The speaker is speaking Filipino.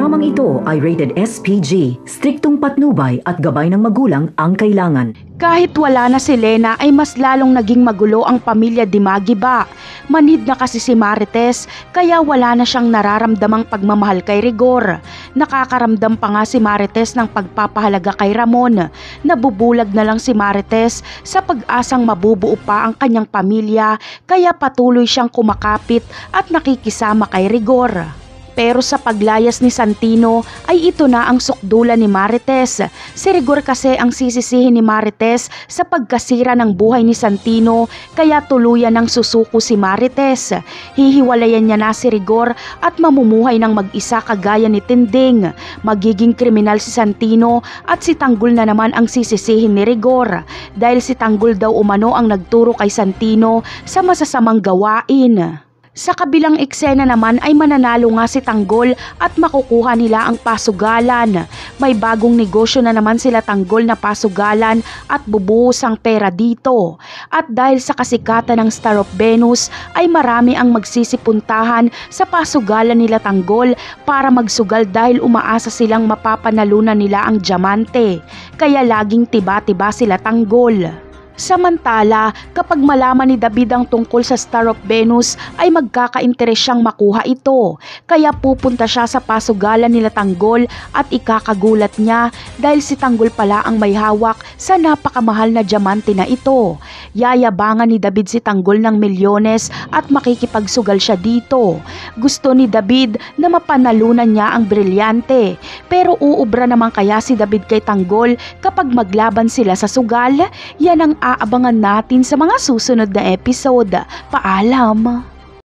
Programang ito ay rated SPG, striktong patnubay at gabay ng magulang ang kailangan. Kahit wala na si Lena ay mas lalong naging magulo ang pamilya Dimagiba. Manid na kasi si Marites kaya wala na siyang nararamdamang pagmamahal kay Rigor. Nakakaramdam pa nga si Marites ng pagpapahalaga kay Ramon. Nabubulag na lang si Marites sa pag-asang mabubuo pa ang kanyang pamilya kaya patuloy siyang kumakapit at nakikisama kay Rigor. Pero sa paglayas ni Santino ay ito na ang sukdulan ni Marites. Si Rigor kasi ang sisisihin ni Marites sa pagkasira ng buhay ni Santino kaya tuluyan ng susuko si Marites. Hihiwalayan niya na si Rigor at mamumuhay ng mag-isa kagaya ni Tinding. Magiging kriminal si Santino at si Tanggol na naman ang sisisihin ni Rigor dahil si Tanggol daw umano ang nagturo kay Santino sa masasamang gawain. Sa kabilang eksena naman ay mananalo nga si Tanggol at makukuha nila ang pasugalan. May bagong negosyo na naman sila Tanggol na pasugalan at bubuhos ang pera dito. At dahil sa kasikatan ng Star of Venus ay marami ang magsisipuntahan sa pasugalan nila Tanggol para magsugal dahil umaasa silang mapapanalunan nila ang diamante. Kaya laging tiba-tiba sila Tanggol. Samantala, kapag malaman ni David ang tungkol sa Star of Venus ay magkaka-interes siyang makuha ito. Kaya pupunta siya sa pasugalan nila Tanggol at ikakagulat niya dahil si Tanggol pala ang may hawak sa napakamahal na diamante na ito. Yayabangan ni David si Tanggol ng milyones at makikipagsugal siya dito. Gusto ni David na mapanalunan niya ang brilyante. Pero uubra naman kaya si David kay Tanggol kapag maglaban sila sa sugal? Yan ang aabangan natin sa mga susunod na episode. Paalam!